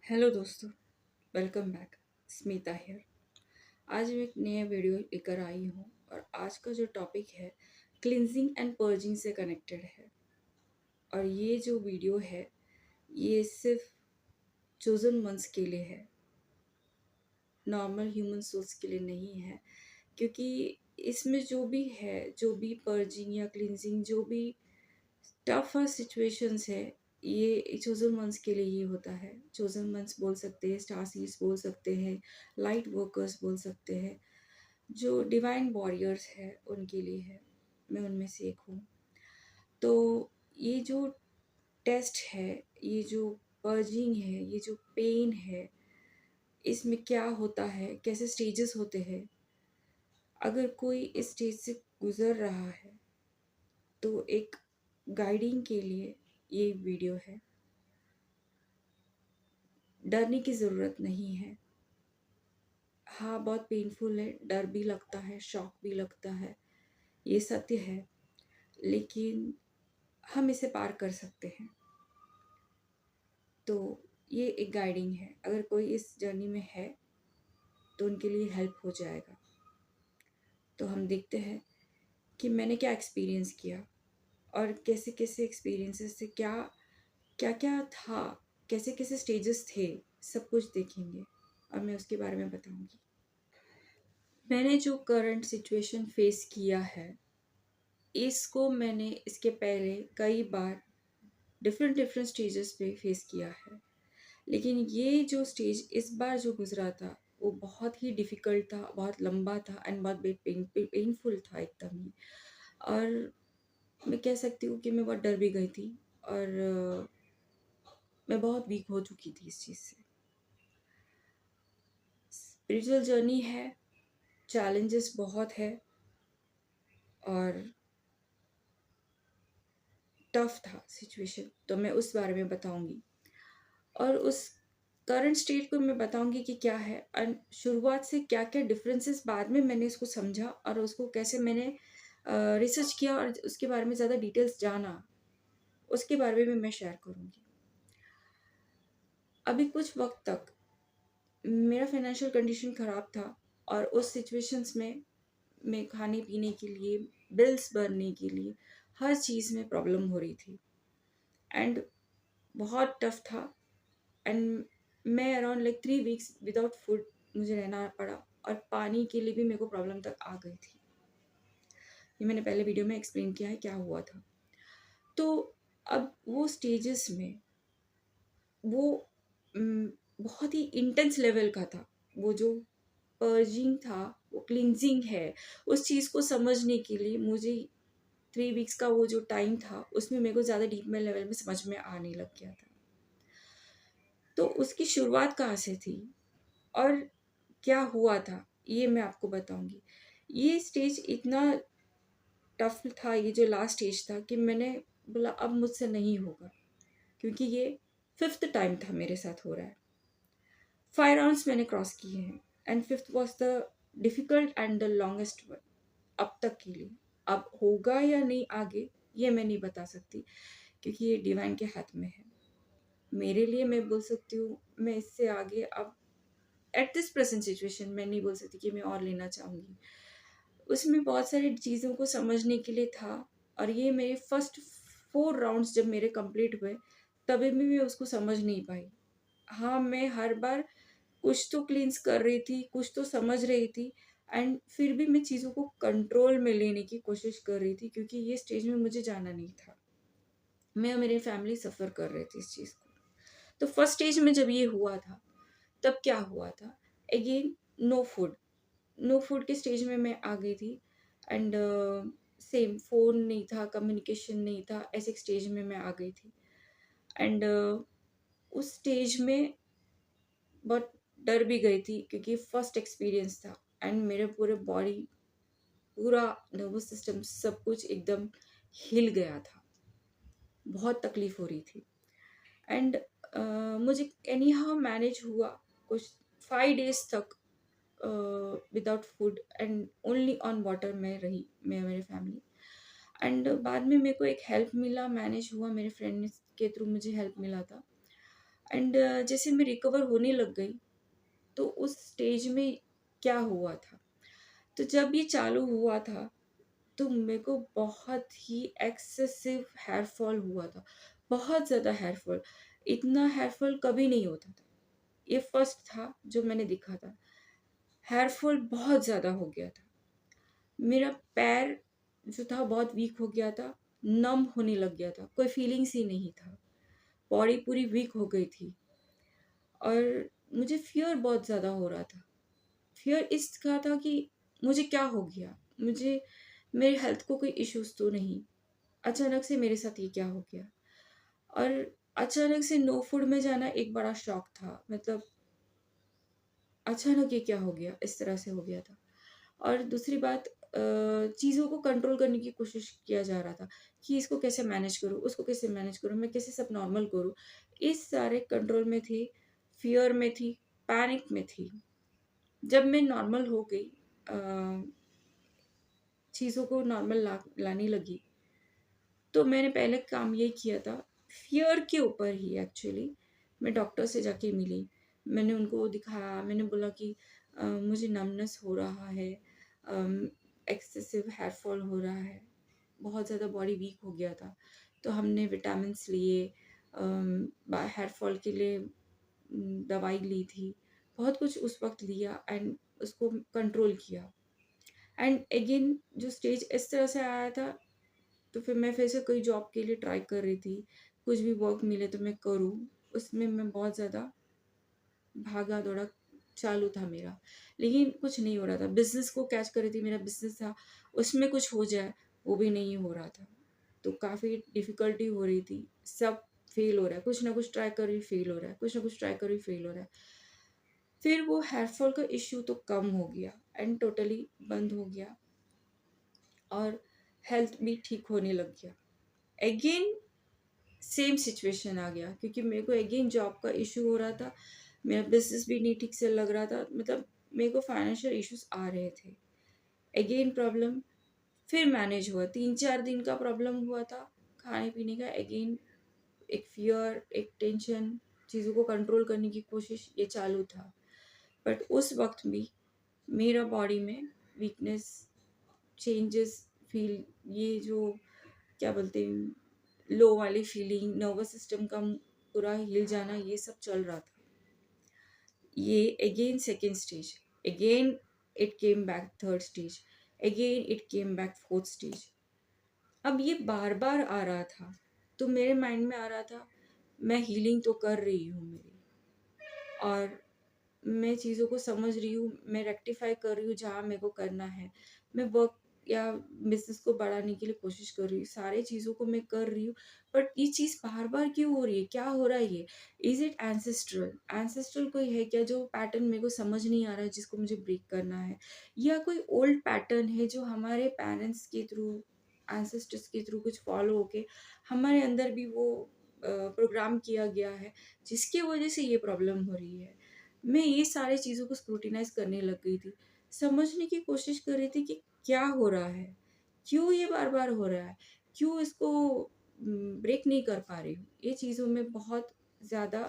Hello दोस्तों, welcome back. Smita here. आज मैं एक नया वीडियो लेकर आई हूँ और आज का जो टॉपिक है क्लिनजिंग एंड पर्जिंग से कनेक्टेड है। और ये जो वीडियो है ये सिर्फ चोजन वंस के लिए है, नॉर्मल ह्यूमन सोल्स के लिए नहीं है। क्योंकि इसमें जो भी है, जो भी पर्जिंग या क्लिनजिंग, जो भी टफ सिचुएशंस है, ये चोजन वंस के लिए ही होता है। चोजन वंस बोल सकते हैं, स्टार सीड्स बोल सकते हैं, लाइट वर्कर्स बोल सकते हैं, जो डिवाइन वॉरियर्स है उनके लिए है। मैं उनमें से एक हूँ। तो ये जो टेस्ट है, ये जो पर्जिंग है, ये जो पेन है, इसमें क्या होता है, कैसे स्टेजेस होते हैं, अगर कोई इस स्टेज से गुजर रहा है तो एक गाइडिंग के लिए ये वीडियो है। डरने की ज़रूरत नहीं है। हाँ, बहुत पेनफुल है, डर भी लगता है, शॉक भी लगता है, ये सत्य है, लेकिन हम इसे पार कर सकते हैं। तो ये एक गाइडिंग है, अगर कोई इस जर्नी में है तो उनके लिए हेल्प हो जाएगा। तो हम देखते हैं कि मैंने क्या एक्सपीरियंस किया और कैसे कैसे एक्सपीरियंसेस से क्या क्या क्या था, कैसे कैसे स्टेजेस थे, सब कुछ देखेंगे और मैं उसके बारे में बताऊंगी। मैंने जो करंट सिचुएशन फेस किया है, इसको मैंने इसके पहले कई बार डिफरेंट डिफरेंट स्टेजेस पे फेस किया है, लेकिन ये जो स्टेज इस बार जो गुजरा था वो बहुत ही डिफ़िकल्ट था, बहुत लंबा था एंड बहुत पेनफुल था एकदम ही। और मैं कह सकती हूँ कि मैं बहुत डर भी गई थी और मैं बहुत वीक हो चुकी थी इस चीज़ से। स्पिरिचुअल जर्नी है, चैलेंजेस बहुत है और टफ था सिचुएशन, तो मैं उस बारे में बताऊंगी और उस करंट स्टेट को मैं बताऊंगी कि क्या है एंड शुरुआत से क्या क्या डिफरेंसेस, बाद में मैंने इसको समझा और उसको कैसे मैंने रिसर्च किया और उसके बारे में ज़्यादा डिटेल्स जाना, उसके बारे में मैं शेयर करूंगी। अभी कुछ वक्त तक मेरा फाइनेंशियल कंडीशन ख़राब था और उस सिचुएशंस में मैं खाने पीने के लिए, बिल्स भरने के लिए, हर चीज़ में प्रॉब्लम हो रही थी एंड बहुत टफ था। एंड मैं around like 3 weeks without food मुझे रहना पड़ा और पानी के लिए भी मेरे को प्रॉब्लम तक आ गई थी। ये मैंने पहले वीडियो में एक्सप्लेन किया है क्या हुआ था। तो अब वो स्टेजेस में वो बहुत ही इंटेंस लेवल का था। वो जो पर्जिंग था, वो क्लिनजिंग है, उस चीज़ को समझने के लिए मुझे 3 वीक्स का वो जो टाइम था उसमें मेरे को ज़्यादा डीप में लेवल में समझ में आने लग गया था। तो उसकी शुरुआत कहाँ से थी और क्या हुआ था, ये मैं आपको बताऊंगी। ये स्टेज इतना टफ था, ये जो लास्ट स्टेज था, कि मैंने बोला अब मुझसे नहीं होगा, क्योंकि ये 5th टाइम था मेरे साथ हो रहा है। 5 राउंड्स मैंने क्रॉस किए हैं and 5th was the difficult and the longest one अब तक के लिए। अब होगा या नहीं आगे, ये मैं नहीं बता सकती, क्योंकि ये डिवाइन के हाथ में है। मेरे लिए मैं बोल सकती हूँ मैं इससे आगे अब एट दिस प्रेजेंट सिचुएशन मैं नहीं बोल सकती कि मैं और लेना चाहूँगी। उसमें बहुत सारी चीज़ों को समझने के लिए था और ये मेरे फर्स्ट 4 राउंड्स जब मेरे कंप्लीट हुए तभी भी मैं उसको समझ नहीं पाई। हाँ, मैं हर बार कुछ तो क्लींस कर रही थी, कुछ तो समझ रही थी एंड फिर भी मैं चीज़ों को कंट्रोल में लेने की कोशिश कर रही थी, क्योंकि ये स्टेज में मुझे जाना नहीं था। मैं और मेरी फैमिली सफ़र कर रहे थे इस चीज़ को। तो फर्स्ट स्टेज में जब ये हुआ था तब क्या हुआ था, again no food. No food के स्टेज में मैं आ गई थी एंड सेम फ़ोन नहीं था, कम्युनिकेशन नहीं था, ऐसे एक स्टेज में मैं आ गई थी एंड उस स्टेज में बहुत डर भी गई थी, क्योंकि फर्स्ट एक्सपीरियंस था एंड मेरे पूरे बॉडी, पूरा नर्वस सिस्टम, सब कुछ एकदम हिल गया था। बहुत तकलीफ़ हो रही थी एंड मुझे एनी हाउ मैनेज हुआ कुछ 5 डेज़ तक without food and only on water में रही, मैं और मेरी फैमिली। एंड बाद में मेरे को एक हेल्प मिला, मैनेज हुआ, मेरे फ्रेंड के थ्रू मुझे हेल्प मिला था एंड जैसे मैं रिकवर होने लग गई, तो उस स्टेज में क्या हुआ था, तो जब ये चालू हुआ था तो मेरे को बहुत ही एक्सेसिव हेयर फॉल हुआ था, बहुत ज़्यादा हेयर फॉल। इतना हेयर फॉल कभी नहीं होता था। ये फर्स्ट था जो मैंने देखा था। हेयर फॉल बहुत ज़्यादा हो गया था। मेरा पैर जो था बहुत वीक हो गया था, नम होने लग गया था, कोई फीलिंग्स ही नहीं था। बॉडी पूरी वीक हो गई थी और मुझे फ़ियर बहुत ज़्यादा हो रहा था। फ़ियर इसका था कि मुझे क्या हो गया? मुझे मेरे हेल्थ को कोई इश्यूज़ तो नहीं? अचानक से मेरे साथ ये क्या हो गया? और अचानक से नो फूड में जाना एक बड़ा शॉक था। मतलब अचानक ये क्या हो गया? इस तरह से हो गया था। और दूसरी बात, चीज़ों को कंट्रोल करने की कोशिश किया जा रहा था कि इसको कैसे मैनेज करूँ, उसको कैसे मैनेज करूँ, मैं कैसे सब नॉर्मल करूँ। इस सारे कंट्रोल में थी, फ़ियर में थी, पैनिक में थी। जब मैं नॉर्मल हो गई, अ, चीज़ों को नॉर्मल लाने लगी, तो मैंने पहले काम ये किया था, फ़ियर के ऊपर ही एक्चुअली मैं डॉक्टर से जाके मिली। मैंने उनको दिखाया, मैंने बोला कि मुझे नमनेस हो रहा है, एक्सेसिव हेयर फॉल हो रहा है, बहुत ज़्यादा बॉडी वीक हो गया था। तो हमने विटामिन्स लिए, हेयर फॉल के लिए दवाई ली थी, बहुत कुछ उस वक़्त लिया एंड उसको कंट्रोल किया। एंड अगेन जो स्टेज इस तरह से आया था, तो फिर मैं फिर से कोई जॉब के लिए ट्राई कर रही थी, कुछ भी वर्क मिले तो मैं करूँ। उसमें मैं बहुत ज़्यादा भागा-दौड़ा चालू था मेरा, लेकिन कुछ नहीं हो रहा था। बिज़नेस को कैच कर रही थी, मेरा बिज़नेस था, उसमें कुछ हो जाए, वो भी नहीं हो रहा था। तो काफ़ी डिफ़िकल्टी हो रही थी, सब फ़ेल हो रहा है, कुछ ना कुछ ट्राई कर रही हूँ, फ़ेल हो रहा है, कुछ ना कुछ ट्राई कर रही हूँ, फ़ेल हो रहा है। फिर वो हेयर फॉल का इश्यू तो कम हो गया एंड टोटली बंद हो गया और हेल्थ भी ठीक होने लग गया। अगेन सेम सिचुएशन आ गया क्योंकि मेरे को अगेन जॉब का इशू हो रहा था, मेरा बिजनेस भी नहीं ठीक से लग रहा था, मतलब मेरे को फाइनेंशियल इश्यूज आ रहे थे। अगेन प्रॉब्लम, फिर मैनेज हुआ, 3-4 दिन का प्रॉब्लम हुआ था खाने पीने का। अगेन एक फियर, एक टेंशन, चीज़ों को कंट्रोल करने की कोशिश, ये चालू था। बट उस वक्त भी मेरा बॉडी में वीकनेस, चेंजेस फील, ये जो क्या बोलते हैं, लो वाली फीलिंग, नर्वस सिस्टम का पूरा हिल जाना, ये सब चल रहा था। ये again second stage, again it came back third stage, again it came back fourth stage. अब ये बार बार आ रहा था, तो मेरे माइंड में आ रहा था मैं हीलिंग तो कर रही हूँ मेरी, और मैं चीज़ों को समझ रही हूँ, मैं रेक्टिफाई कर रही हूँ जहाँ मेरे को करना है, मैं वर्क या बिजनेस को बढ़ाने के लिए कोशिश कर रही हूँ, सारे चीज़ों को मैं कर रही हूँ। बट ये चीज़ बार बार क्यों हो रही है, क्या हो रहा है ये? Is it ancestral? एंसेस्ट्रल कोई है क्या जो पैटर्न मेरे को समझ नहीं आ रहा है, जिसको मुझे ब्रेक करना है? या कोई ओल्ड पैटर्न है जो हमारे पेरेंट्स के थ्रू, एंसेस्टर्स के थ्रू कुछ फॉलो होके हमारे अंदर भी वो प्रोग्राम किया गया है, जिसकी वजह से ये प्रॉब्लम हो रही है? मैं ये सारी चीज़ों को स्क्रूटिनाइज़ करने लग गई थी। समझने की कोशिश कर रही थी कि क्या हो रहा है? क्यों ये बार-बार हो रहा है? क्यों इसको ब्रेक नहीं कर पा रही हूँ? ये चीज़ों में बहुत ज़्यादा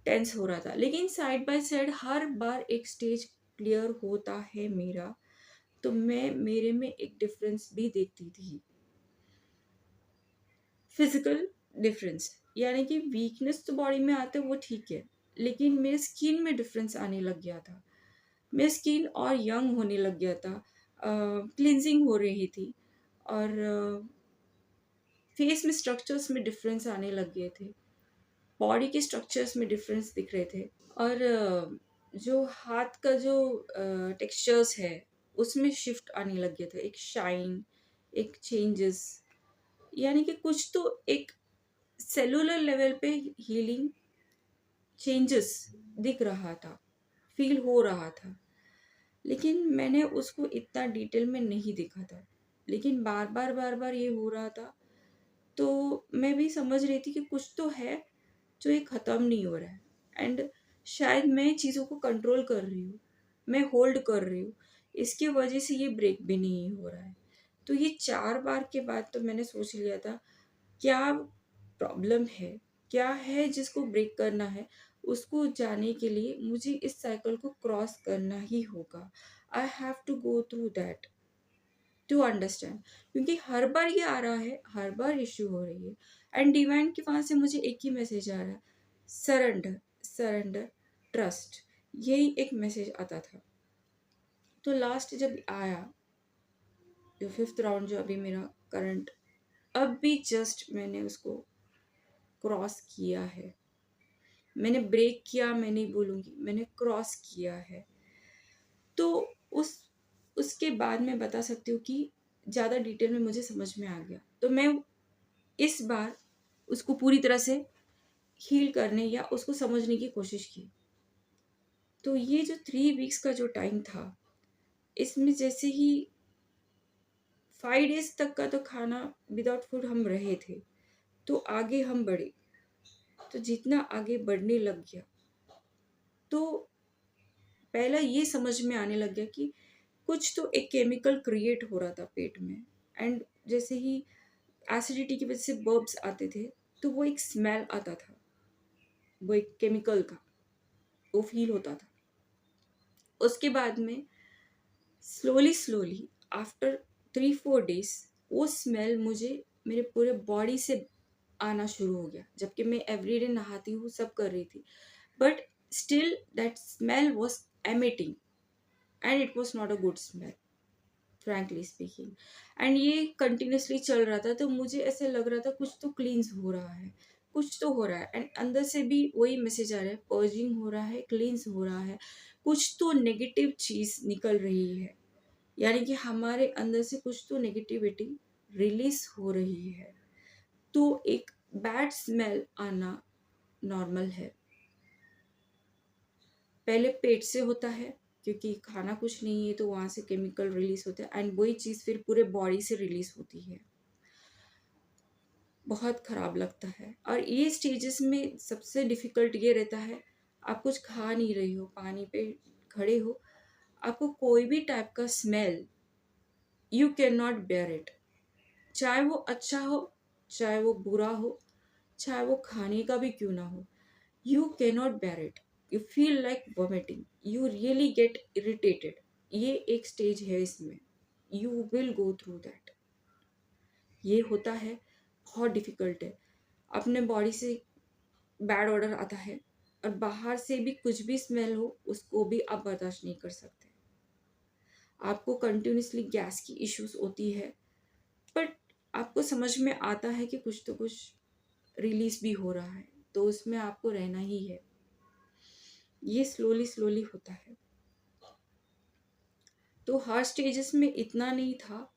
टेंस हो रहा था। लेकिन साइड बाय साइड हर बार एक स्टेज क्लियर होता है मेरा, तो मैं मेरे में एक डिफ़रेंस भी देखती थी। फिज़िकल डिफ़रेंस, यानी कि वीकनेस तो बॉडी में आता है वो ठीक है, लेकिन मेरे स्किन में डिफ़रेंस आने लग गया था। मेरी स्किन और यंग होने लग गया था, क्लींजिंग हो रही थी, और फेस में स्ट्रक्चर्स में डिफरेंस आने लग गए थे, बॉडी के स्ट्रक्चर्स में डिफरेंस दिख रहे थे, और जो हाथ का जो टेक्सचर्स है उसमें शिफ्ट आने लग गया था, एक शाइन, एक चेंजेस, यानी कि कुछ तो एक सेलुलर लेवल पे हीलिंग चेंजेस दिख रहा था, फील हो रहा था। लेकिन मैंने उसको इतना डिटेल में नहीं देखा था, लेकिन बार बार ये हो रहा था, तो मैं भी समझ रही थी कि कुछ तो है जो ये ख़त्म नहीं हो रहा है, एंड शायद मैं चीज़ों को कंट्रोल कर रही हूँ, मैं होल्ड कर रही हूँ, इसकी वजह से ये ब्रेक भी नहीं हो रहा है। तो ये 4 बार के बाद तो मैंने सोच लिया था क्या प्रॉब्लम है, क्या है जिसको ब्रेक करना है, उसको जाने के लिए मुझे इस साइकिल को क्रॉस करना ही होगा। I have to go through that to understand, क्योंकि हर बार ये आ रहा है, हर बार इश्यू हो रही है, एंड डिवाइन के वहाँ से मुझे एक ही मैसेज आ रहा है, सरेंडर सरेंडर, ट्रस्ट, यही एक मैसेज आता था। तो लास्ट जब आया, जो 5th राउंड जो अभी मेरा करंट, अब भी जस्ट मैंने उसको क्रॉस किया है। मैंने ब्रेक किया मैं नहीं बोलूँगी, मैंने क्रॉस किया है। तो उस उसके बाद मैं बता सकती हूँ कि ज़्यादा डिटेल में मुझे समझ में आ गया। तो मैं इस बार उसको पूरी तरह से हील करने या उसको समझने की कोशिश की। तो ये जो 3 वीक्स का जो टाइम था, इसमें जैसे ही 5 डेज़ तक का तो खाना विदाउट फूड हम रहे थे, तो आगे हम बढ़े। तो जितना आगे बढ़ने लग गया, तो पहला ये समझ में आने लग गया कि कुछ तो एक केमिकल क्रिएट हो रहा था पेट में, एंड जैसे ही एसिडिटी की वजह से बर्ब्स आते थे, तो वो एक स्मेल आता था, वो एक केमिकल का, वो फील होता था। उसके बाद में स्लोली स्लोली आफ्टर 3-4 डेज वो स्मेल मुझे मेरे पूरे बॉडी से आना शुरू हो गया, जबकि मैं एवरीडे नहाती हूँ, सब कर रही थी, but still that smell was emitting, and it was not a good smell, frankly speaking. And ये कंटिन्यूसली चल रहा था, तो मुझे ऐसे लग रहा था कुछ तो क्लींस हो रहा है, कुछ तो हो रहा है, एंड अंदर से भी वही मैसेज आ रहा है, पर्जिंग हो रहा है, क्लींस हो रहा है, कुछ तो नेगेटिव चीज़ निकल रही है, यानी कि हमारे अंदर से कुछ तो नेगेटिविटी रिलीज हो रही है। तो एक बैड स्मेल आना नॉर्मल है, पहले पेट से होता है, क्योंकि खाना कुछ नहीं है तो वहाँ से केमिकल रिलीज होता है, एंड वही चीज़ फिर पूरे बॉडी से रिलीज होती है। बहुत ख़राब लगता है। और ये स्टेजेस में सबसे डिफ़िकल्ट ये रहता है, आप कुछ खा नहीं रही हो, पानी पे खड़े हो, आपको कोई भी टाइप का smell, you can not bear it, चाहे वो अच्छा हो, चाहे वो बुरा हो, चाहे वो खाने का भी क्यों ना हो, you can not bear it, you feel like vomiting, you really get irritated. ये एक स्टेज है इसमें, you will go through that. ये होता है, बहुत डिफ़िकल्ट है। अपने बॉडी से बैड ऑर्डर आता है, और बाहर से भी कुछ भी स्मेल हो, उसको भी आप बर्दाश्त नहीं कर सकते। आपको कंटिन्यूसली गैस की इश्यूज होती है, बट आपको समझ में आता है कि कुछ तो कुछ रिलीज भी हो रहा है, तो उसमें आपको रहना ही है। ये स्लोली स्लोली होता है। तो हर स्टेजेस में इतना नहीं था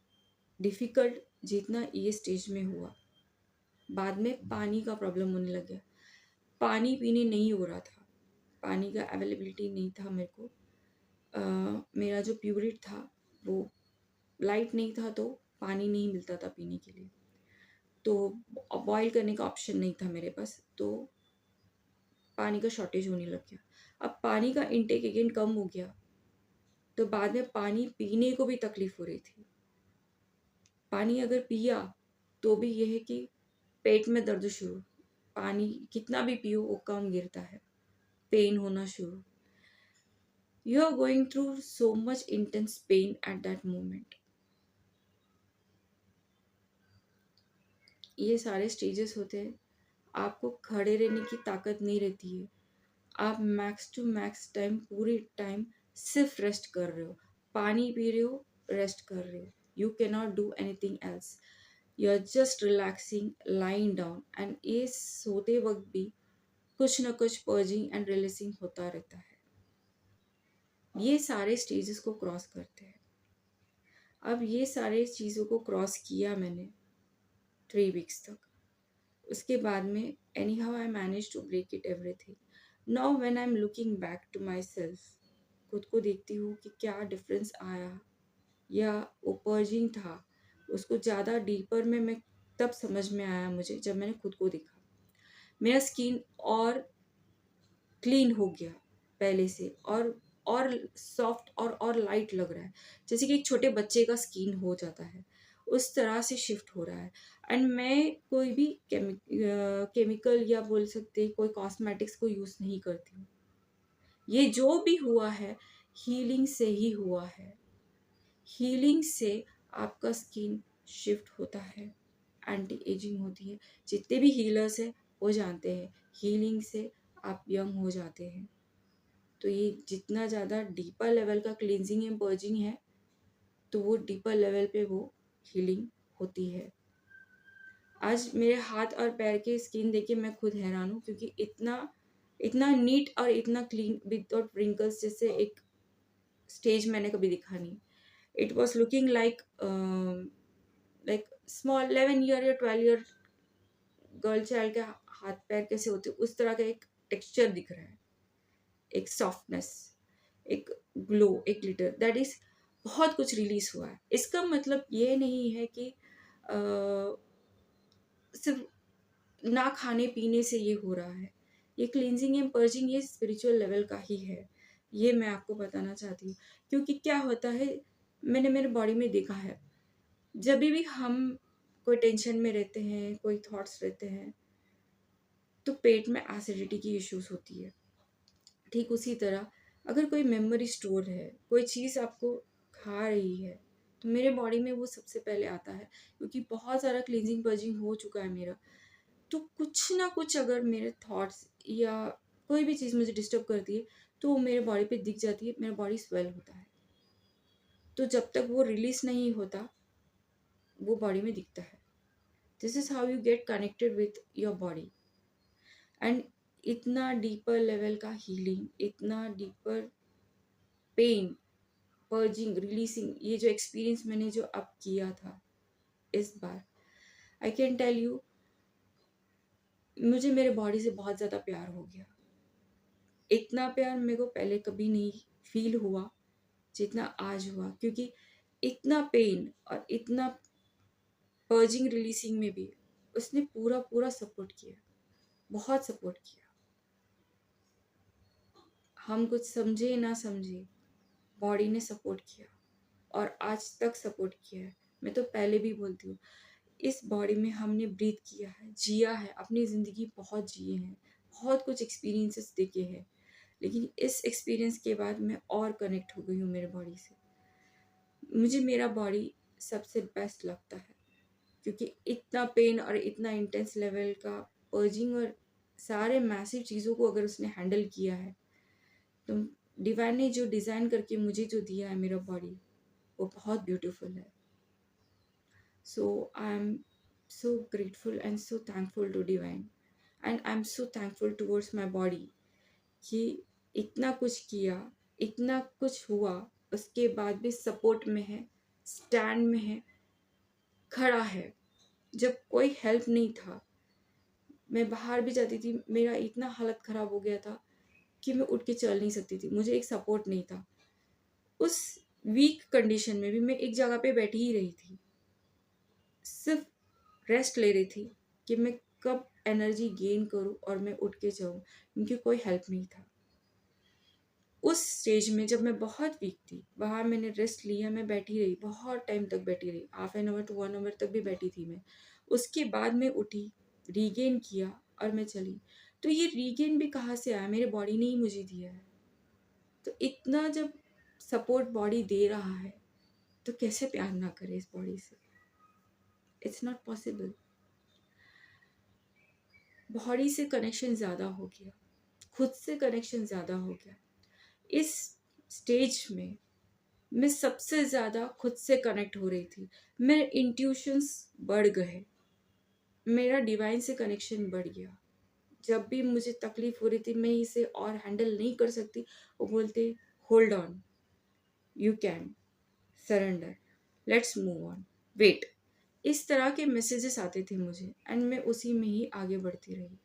डिफ़िकल्ट जितना ये स्टेज में हुआ। बाद में पानी का प्रॉब्लम होने लग गया, पानी पीने नहीं हो रहा था, पानी का अवेलेबिलिटी नहीं था मेरे को। मेरा जो प्यूरिट था वो लाइट नहीं था, तो पानी नहीं मिलता था पीने के लिए, तो बॉयल करने का ऑप्शन नहीं था मेरे पास, तो पानी का शॉर्टेज होने लग गया। अब पानी का इंटेक अगेन कम हो गया, तो बाद में पानी पीने को भी तकलीफ हो रही थी। पानी अगर पिया तो भी यह है कि पेट में दर्द शुरू, पानी कितना भी पियो वो कम गिरता है, पेन होना शुरू। You are going through so much intense pain at that moment. ये सारे स्टेजेस होते हैं, आपको खड़े रहने की ताकत नहीं रहती है, आप मैक्स टू मैक्स टाइम पूरे टाइम सिर्फ रेस्ट कर रहे हो, पानी पी रहे हो, रेस्ट कर रहे हो, you can not do anything else, you are just relaxing lying down, and ये सोते वक्त भी कुछ ना कुछ पर्जिंग एंड रिलीजिंग होता रहता है। ये सारे स्टेजेस को क्रॉस करते हैं। अब ये सारे चीज़ों को क्रॉस किया मैंने 3 वीक्स तक, उसके बाद में anyhow I manage to break it everything. Now when I am looking back to myself, खुद को देखती हूँ कि क्या डिफरेंस आया, या वो पर्जिंग था, उसको ज़्यादा डीपर में मैं तब समझ में आया मुझे जब मैंने खुद को देखा। मेरा स्किन और क्लीन हो गया पहले से, और सॉफ्ट और लाइट लग रहा है, जैसे कि एक छोटे बच्चे का स्किन हो जाता है, उस तरह से शिफ्ट हो रहा है। एंड मैं कोई भी केमिकल या बोल सकते कोई कॉस्मेटिक्स को यूज़ नहीं करती हूँ। ये जो भी हुआ है हीलिंग से ही हुआ है। हीलिंग से आपका स्किन शिफ्ट होता है, एंटी एजिंग होती है। जितने भी हीलर्स हैं वो जानते हैं हीलिंग से आप यंग हो जाते हैं। तो ये जितना ज़्यादा डीपर लेवल का क्लींजिंग एंड पर्जिंग है तो वो डीपर लेवल पे वो हीलिंग होती है। आज मेरे हाथ और पैर की स्किन देख के मैं खुद हैरान हूँ, क्योंकि इतना इतना नीट और इतना क्लीन विदाउट रिंकल्स जैसे एक स्टेज मैंने कभी दिखा नहीं। It was looking like small 11 year या 12 ईयर गर्ल चाइल्ड के हाथ पैर कैसे होते उस तरह का एक टेक्सचर दिख रहा है, एक सॉफ्टनेस, एक ग्लो, एक ग्लिटर, दैट इज बहुत कुछ रिलीज हुआ है। इसका मतलब ये नहीं है कि सिर्फ ना खाने पीने से ये हो रहा है। ये क्लींजिंग एंड पर्जिंग ये स्पिरिचुअल लेवल का ही है, ये मैं आपको बताना चाहती हूँ। क्योंकि क्या होता है, मैंने मेरे बॉडी में देखा है, जब भी हम कोई टेंशन में रहते हैं, कोई थॉट्स रहते हैं, तो पेट में एसिडिटी की इश्यूज होती है। ठीक उसी तरह अगर कोई मेमोरी स्टोर है, कोई चीज़ आपको खा रही है, तो मेरे बॉडी में वो सबसे पहले आता है। क्योंकि बहुत सारा क्लींजिंग पर्जिंग हो चुका है मेरा, तो कुछ ना कुछ अगर मेरे थॉट्स या कोई भी चीज़ मुझे डिस्टर्ब करती है तो वो मेरे बॉडी पे दिख जाती है, मेरा बॉडी स्वेल होता है। तो जब तक वो रिलीज नहीं होता वो बॉडी में दिखता है। This is how you get connected with your body. And इतना डीपर लेवल का हीलिंग, इतना डीपर पेन, पर्जिंग, रिलीजिंग, ये जो एक्सपीरियंस मैंने जो अब किया था इस बार, आई कैन टेल यू, मुझे मेरे बॉडी से बहुत ज़्यादा प्यार हो गया। इतना प्यार मेरे को पहले कभी नहीं फील हुआ जितना आज हुआ। क्योंकि इतना पेन और इतना पर्जिंग रिलीजिंग में भी उसने पूरा पूरा सपोर्ट किया, बहुत सपोर्ट किया। हम कुछ समझे ना समझे, बॉडी ने सपोर्ट किया और आज तक सपोर्ट किया है। मैं तो पहले भी बोलती हूँ, इस बॉडी में हमने ब्रीथ किया है, जिया है, अपनी ज़िंदगी बहुत जिए हैं, बहुत कुछ एक्सपीरियंसेस देखे हैं। लेकिन इस एक्सपीरियंस के बाद मैं और कनेक्ट हो गई हूँ मेरे बॉडी से। मुझे मेरा बॉडी सबसे बेस्ट लगता है, क्योंकि इतना पेन और इतना इंटेंस लेवल का पर्जिंग और सारे मैसिव चीज़ों को अगर उसने हैंडल किया है, तो डिवाइन ने जो डिज़ाइन करके मुझे जो दिया है मेरा बॉडी, वो बहुत ब्यूटीफुल है। So I am so grateful and so thankful to divine, and I'm so thankful towards my body कि इतना कुछ किया, इतना कुछ हुआ, उसके बाद भी सपोर्ट में है, स्टैंड में है, खड़ा है। जब कोई हेल्प नहीं था, मैं बाहर भी जाती थी, मेरा इतना हालत ख़राब हो गया था कि मैं उठ के चल नहीं सकती थी, मुझे एक सपोर्ट नहीं था। उस वीक कंडीशन में भी मैं एक जगह पे बैठी ही रही थी, सिर्फ रेस्ट ले रही थी कि मैं कब एनर्जी गेन करूं और मैं उठ के जाऊं, क्योंकि कोई हेल्प नहीं था। उस स्टेज में जब मैं बहुत वीक थी, वहाँ मैंने रेस्ट लिया, मैं बैठी रही, बहुत टाइम तक बैठी रही, half an hour to 1 hour तक भी बैठी थी मैं। उसके बाद मैं उठी, रीगेन किया और मैं चली। तो ये रीगेन भी कहाँ से आया, मेरे बॉडी ने ही मुझे दिया है। तो इतना जब सपोर्ट बॉडी दे रहा है तो कैसे प्यार ना करे इस बॉडी से। It's not possible. बॉडी से कनेक्शन ज़्यादा हो गया, खुद से कनेक्शन ज़्यादा हो गया। इस स्टेज में मैं सबसे ज़्यादा खुद से कनेक्ट हो रही थी। मेरे इंट्यूशंस बढ़ गए, मेरा डिवाइन से कनेक्शन बढ़ गया। जब भी मुझे तकलीफ हो रही थी, मैं इसे और हैंडल नहीं कर सकती, वो बोलते hold on, you can, surrender, let's move on, wait. इस तरह के मैसेजेस आते थे मुझे, एंड मैं उसी में ही आगे बढ़ती रही।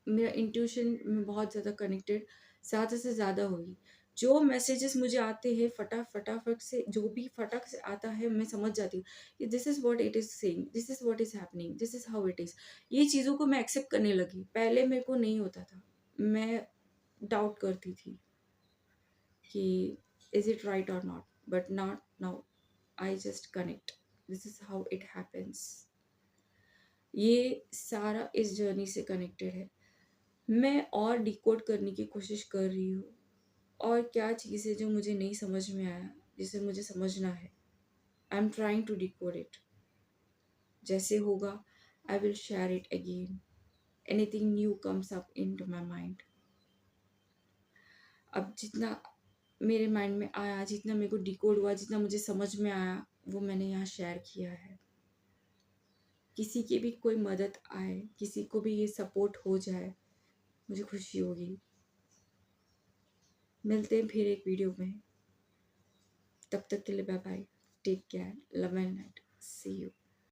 मेरा इंट्यूशन में बहुत ज़्यादा कनेक्टेड ज़्यादा से ज़्यादा होगी। जो मैसेजेस मुझे आते हैं फटाफट से, जो भी फटाक से आता है, मैं समझ जाती हूँ कि this is what it is saying, this is what is happening, this is how it is. ये चीज़ों को मैं एक्सेप्ट करने लगी। पहले मेरे को नहीं होता था, मैं डाउट करती थी कि इज़ इट राइट और not, but not now. I just connect, this is how it happens. ये सारा इस जर्नी से कनेक्टेड है। मैं और डिकोड करने की कोशिश कर रही हूँ, और क्या चीज़ है जो मुझे नहीं समझ में आया, जिसे मुझे समझना है। I am trying to decode it. जैसे होगा I will share it again. Anything new comes up into my mind. अब जितना मेरे माइंड में आया, जितना मेरे को डिकोड हुआ, जितना मुझे समझ में आया, वो मैंने यहाँ शेयर किया है। किसी की भी कोई मदद आए, किसी को भी ये सपोर्ट हो जाए, मुझे खुशी होगी। मिलते हैं फिर एक वीडियो में। तब तक के लिए bye bye, take care, love and light, see you.